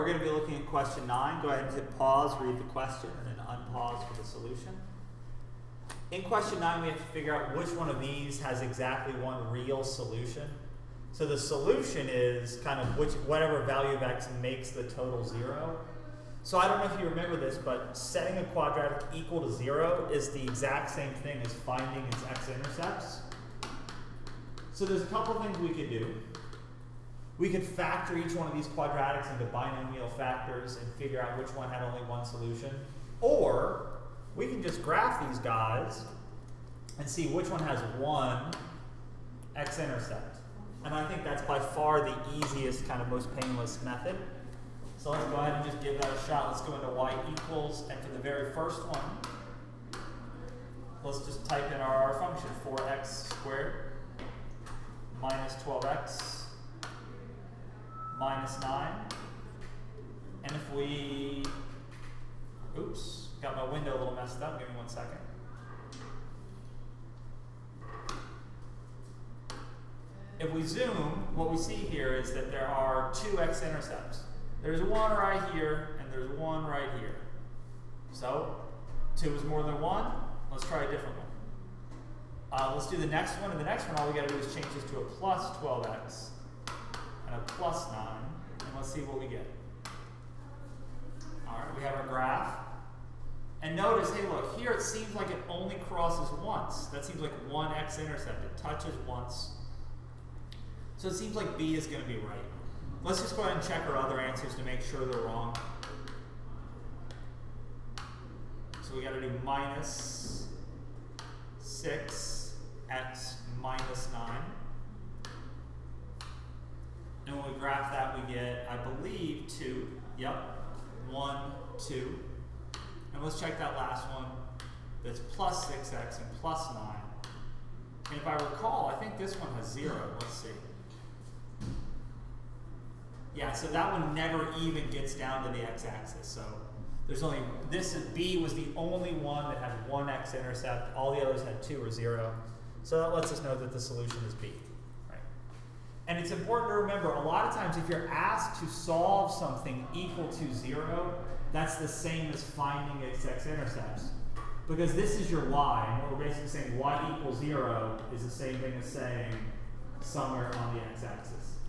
We're going to be looking at question 9. Go ahead and hit pause, read the question, and then unpause for the solution. In question 9, we have to figure out which one of these has exactly one real solution. So the solution is kind of whatever value of x makes the total 0. So I don't know if you remember this, but setting a quadratic equal to 0 is the exact same thing as finding its x-intercepts. So there's a couple things we could do. We could factor each one of these quadratics into binomial factors and figure out which one had only one solution. Or we can just graph these guys and see which one has one x-intercept. And I think that's by far the easiest, kind of most painless method. So let's go ahead and just give that a shot. Let's go into y equals, and for the very first one, let's just type in our function, 4x squared minus 12x minus 9. And if we, oops, got my window a little messed up. Give me 1 second. If we zoom, what we see here is that there are two x-intercepts. There's one right here, and there's one right here. So, 2 is more than 1. Let's try a different one. Let's do the next one, and the next one, all we got to do is change this to a plus 12x and a plus 9, and let's see what we get. All right, we have our graph. And notice, hey, look, here it seems like it only crosses once. That seems like one x-intercept. It touches once. So it seems like B is going to be right. Let's just go ahead and check our other answers to make sure they're wrong. So we got to do minus 6x minus 9. And when we graph that, we get, I believe, 2. Yep. 1, 2. And let's check that last one. That's plus 6x and plus 9. And if I recall, I think this one has 0. Let's see. Yeah, so that one never even gets down to the x-axis. So there's only, B was the only one that had one x-intercept. All the others had 2 or 0. So that lets us know that the solution is B. Right? And it's important to remember, a lot of times if you're asked to solve something equal to 0, that's the same as finding its x-intercepts. Because this is your y, and what we're basically saying y equals 0 is the same thing as saying somewhere on the x-axis.